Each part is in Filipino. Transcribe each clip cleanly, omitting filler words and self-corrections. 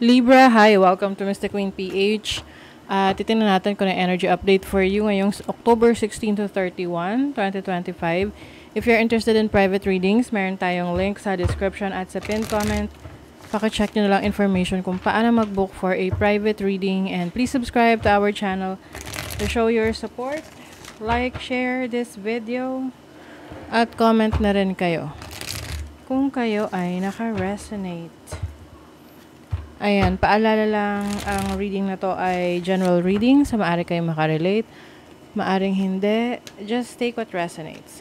Libra, hi! Welcome to Mr. Queen PH. Titingnan natin kung yung energy update for you ngayong October 16 to 31, 2025. If you're interested in private readings, meron tayong link sa description at sa pinned comment. Paki-check nyo na lang information kung paano mag-book for a private reading, and please subscribe to our channel to show your support. Like, share this video, at comment na rin kayo kung kayo ay naka-resonate. Ayan, paalala lang, ang reading na to ay general reading, so maaari kayo makarelate, maaring hindi, just take what resonates.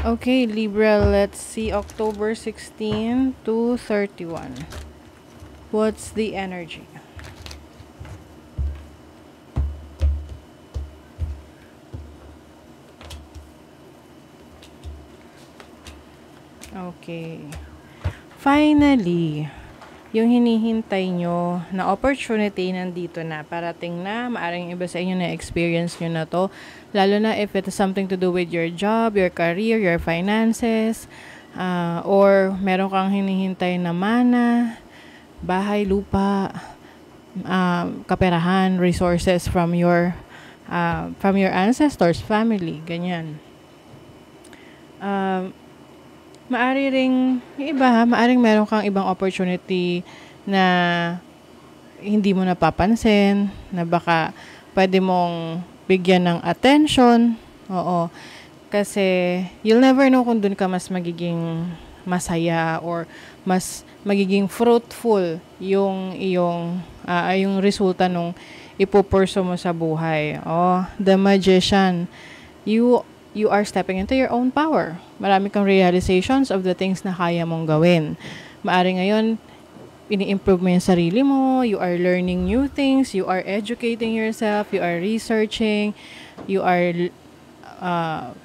Okay, Libra, let's see October 16 to 31. What's the energy? Okay. Finally, yung hinihintay nyo na opportunity nandito na, parating na, maaring iba sa inyo na experience nyo na to, lalo na if it has something to do with your job, your career, your finances, or meron kang hinihintay na mana, bahay, lupa, kaperahan, resources from your ancestors, family, ganyan. Maari ring, yung iba, maaring meron kang ibang opportunity na hindi mo napapansin, na baka pwede mong bigyan ng attention. Oo. Kasi you'll never know kung dun ka mas magiging masaya or mas magiging fruitful yung resulta nung ipupurso mo sa buhay. Oh, the Magician. You are stepping into your own power. Marami kang realizations of the things na kaya mong gawin. Maari ngayon, ini-improve mo yung sarili mo, you are learning new things, you are educating yourself, you are researching, you are,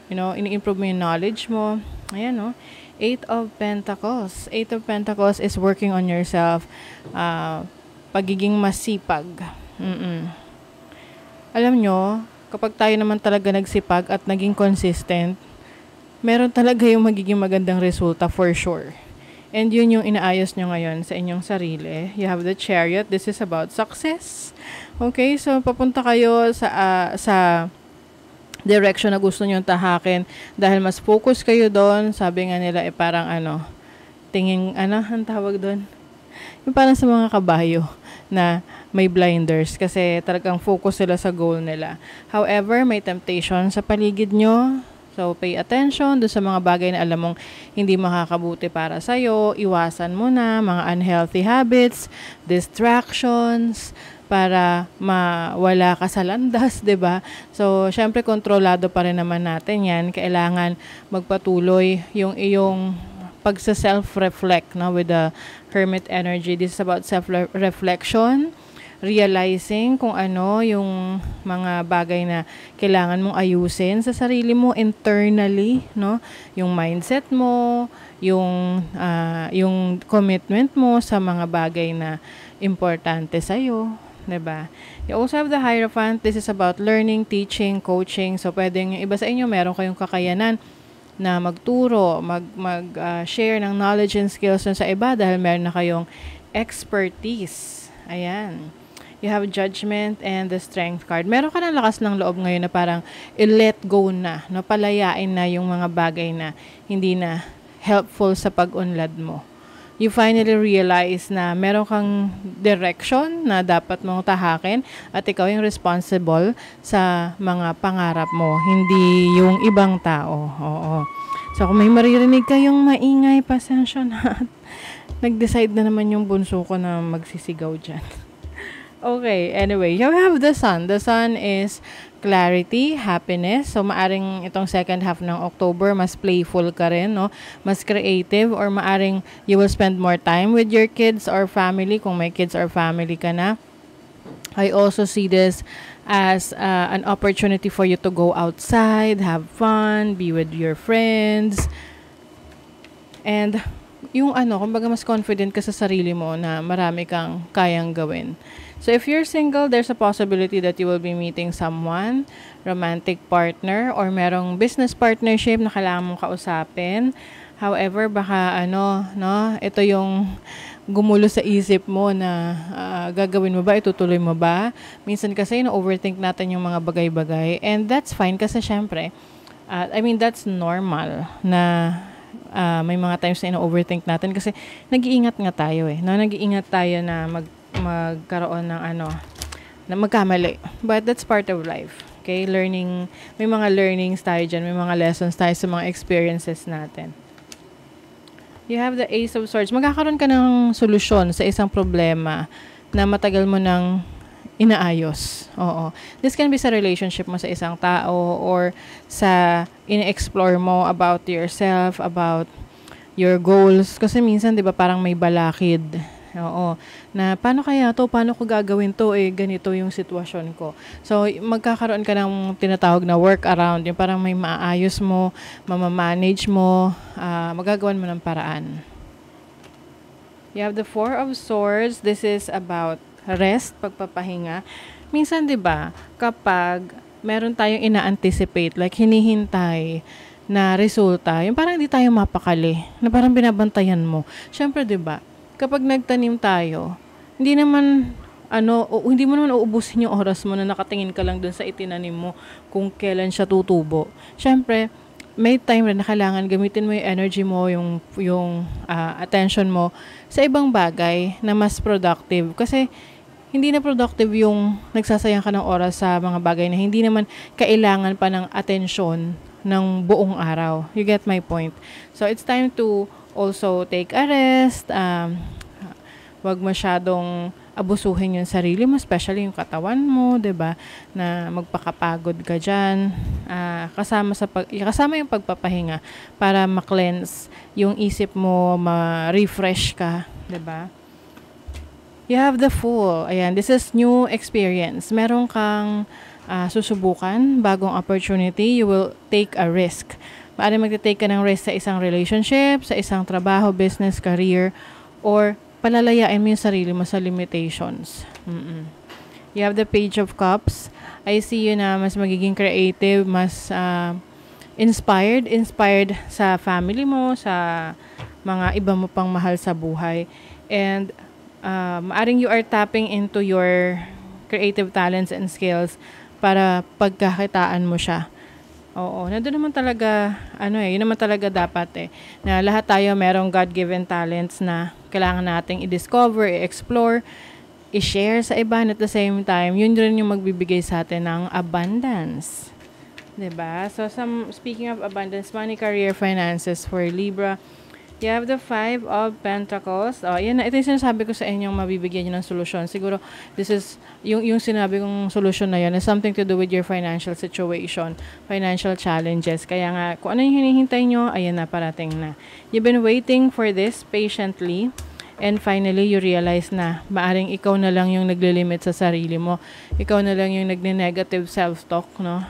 ini-improve mo yung knowledge mo. Ayan, no? Eight of Pentacles. Eight of Pentacles is working on yourself, pagiging masipag. Alam nyo, kapag tayo naman talaga nagsipag at naging consistent, meron talaga yung magiging magandang resulta for sure. And yun yung inaayos nyo ngayon sa inyong sarili. You have the Chariot. This is about success. Okay, so papunta kayo sa direction na gusto nyo tahakin dahil mas focus kayo doon. Sabi nga nila, parang ang tawag doon? Yung parang sa mga kabayo na may blinders kasi talagang focus sila sa goal nila. However, may temptation sa paligid nyo. So, pay attention doon sa mga bagay na alam mong hindi makakabuti para sa'yo. Iwasan mo na mga unhealthy habits, distractions, para mawala ka sa landas, 'di ba? So, syempre kontrolado pa rin naman natin 'yan. Kailangan magpatuloy yung iyong pagsa-self-reflect, no, with the Hermit energy. This is about self-reflection, realizing kung ano yung mga bagay na kailangan mong ayusin sa sarili mo internally, no? Yung mindset mo, yung commitment mo sa mga bagay na importante sa'yo, diba? You also have the Hierophant. This is about learning, teaching, coaching. So, pwedeng yung iba sa inyo, meron kayong kakayanan na magturo, share ng knowledge and skills sa iba dahil meron na kayong expertise. Ayan. You have Judgment and the Strength card. Meron ka ng lakas ng loob ngayon na parang i-let go na, no? Palayain na yung mga bagay na hindi na helpful sa pag-unlad mo. You finally realize na meron kang direction na dapat mong tahakin at ikaw yung responsible sa mga pangarap mo, hindi yung ibang tao. Oo. So, kung may maririnig kayong maingay, pasensya na. Nag-decide na naman yung bunso ko na magsisigaw dyan. Okay, anyway, you have the Sun. The Sun is clarity, happiness. So, maaring itong second half ng October, mas playful ka rin, no? Mas creative, or maaring you will spend more time with your kids or family, kung may kids or family ka na. I also see this as an opportunity for you to go outside, have fun, be with your friends. And yung kumbaga mas confident ka sa sarili mo na marami kang kayang gawin. So if you're single, there's a possibility that you will be meeting someone, romantic partner, or merong business partnership na kailangan mong kausapin. However, baka ito yung gumulo sa isip mo na gagawin mo ba, itutuloy mo ba. Minsan kasi na-overthink natin yung mga bagay-bagay, and that's fine kasi syempre, that's normal na may mga times na ina-overthink natin kasi nag-iingat nga tayo no? Nag-iingat tayo na magkaroon ng na magkamali. But that's part of life. Okay? Learning, may mga learnings tayo dyan, may mga lessons tayo sa mga experiences natin. You have the Ace of Swords. Magkakaroon ka ng solusyon sa isang problema na matagal mo nang inaayos. Oo. This can be sa relationship mo sa isang tao or sa ine-explore mo about yourself, about your goals. Kasi minsan, di ba, parang may balakid. Oo. Na paano kaya to? Paano ko gagawin to? Ganito yung sitwasyon ko. So, magkakaroon ka ng tinatawag na workaround. Yung parang may maayos mo, mamamanage mo, magagawan mo ng paraan. You have the Four of Swords. This is about rest, pagpapahinga. Minsan, 'di ba, kapag meron tayong ina-anticipate, like hinihintay na resulta, yung parang hindi tayo mapakali, na parang binabantayan mo. Syempre, 'di ba, kapag nagtanim tayo, hindi mo naman uubusin yung oras mo na nakatingin ka lang dun sa itinanim mo kung kailan siya tutubo. Syempre, may time rin na kailangan gamitin mo yung energy mo, yung attention mo sa ibang bagay na mas productive. Kasi hindi na productive yung nagsasayang ka ng oras sa mga bagay na hindi naman kailangan pa ng atensyon ng buong araw. You get my point? So, it's time to also take a rest. Wag masyadong abusuhin yung sarili mo, especially yung katawan mo, 'di ba? Na magpakapagod ka diyan. Kasama yung pagpapahinga para ma-cleanse yung isip mo, ma-refresh ka, 'di ba? You have the Fool. Ayan, this is new experience. Meron kang susubukan, bagong opportunity. You will take a risk. Maaari magte-take ka ng risk sa isang relationship, sa isang trabaho, business, career, or palalayain mo yung sarili mo sa limitations. You have the Page of Cups. I see you na mas magiging creative, mas inspired sa family mo, sa mga iba mo pang mahal sa buhay. And maaring you are tapping into your creative talents and skills para pagkakitaan mo siya. Oo, nandun naman talaga, yun naman talaga dapat na lahat tayo merong God-given talents na kailangan nating i-discover, i-explore, i-share sa iba, and at the same time, yun rin yung magbibigay sa atin ng abundance. 'Di ba? So, speaking of abundance, money, career, finances for Libra, you have the Five of Pentacles. Yan na. Ito yung sinasabi ko sa inyong mabibigyan nyo ng solusyon. Siguro, this is, yung sinabi kong solusyon na yan is something to do with your financial situation, financial challenges. Kaya nga, kung ano yung hinihintay nyo, ayan na, parating na. You've been waiting for this patiently, and finally, you realize na maaring ikaw na lang yung naglilimit sa sarili mo. Ikaw na lang yung nagne-negative self-talk, no?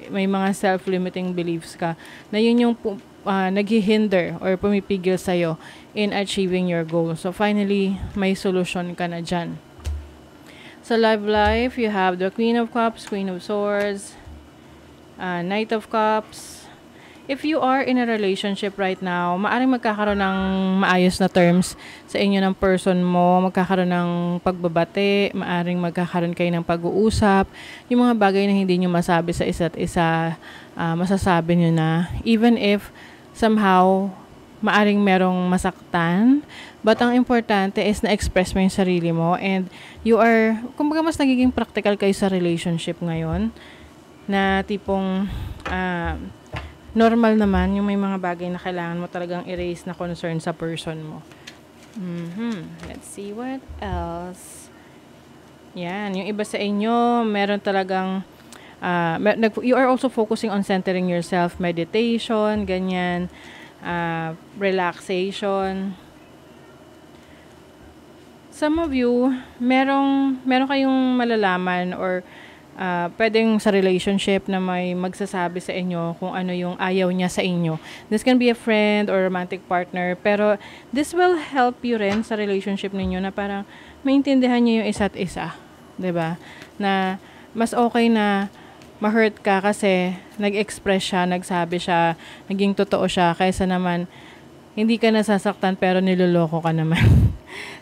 May mga self-limiting beliefs ka na yun yung naghihinder or pumipigil sa'yo in achieving your goal. So, finally, may solution ka na dyan. Sa love life, you have the Queen of Cups, Queen of Swords, Knight of Cups. If you are in a relationship right now, maaring magkakaroon ng maayos na terms sa inyo ng person mo, magkakaroon ng pagbabate, maaring magkakaroon kayo ng pag-uusap, yung mga bagay na hindi nyo masabi sa isa't isa, masasabi nyo na, even if somehow maaring merong masaktan, but ang importante is na-express mo yung sarili mo, and you are, kumbaga mas nagiging practical kayo sa relationship ngayon, na tipong normal naman yung may mga bagay na kailangan mo talagang erase na concern sa person mo. Let's see what else. Yan, yung iba sa inyo, meron talagang you are also focusing on centering yourself, meditation, ganyan, relaxation. Some of you, meron kayong malalaman or pwedeng sa relationship na may magsasabi sa inyo kung ano yung ayaw niya sa inyo. This can be a friend or romantic partner, pero this will help you rin sa relationship ninyo na parang maintindihan niyo yung isa't isa. 'Di ba? Na mas okay na ma-hurt ka kasi nag-express siya, nagsabi siya, naging totoo siya, kaysa naman hindi ka nasasaktan pero niloloko ka naman.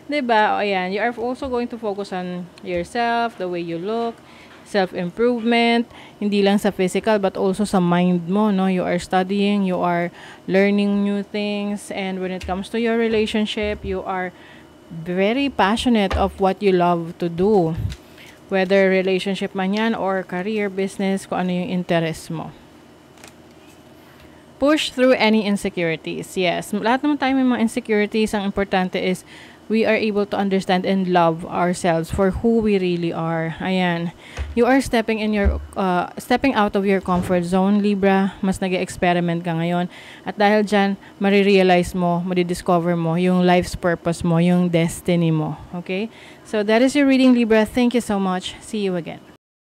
'Diba? O ayan, you are also going to focus on yourself, the way you look, self-improvement, hindi lang sa physical but also sa mind mo, no? You are studying, you are learning new things, and when it comes to your relationship, you are very passionate of what you love to do. Whether relationship man yan or career, business, kung ano yung interest mo. Push through any insecurities. Yes, lahat naman tayo may mga insecurities. Ang importante is we are able to understand and love ourselves for who we really are. Ayan. You are stepping out of your comfort zone, Libra. Mas nag-experiment ka ngayon. At dahil dyan, marirealize mo, madidiscover mo yung life's purpose mo, yung destiny mo. Okay? So that is your reading, Libra. Thank you so much. See you again.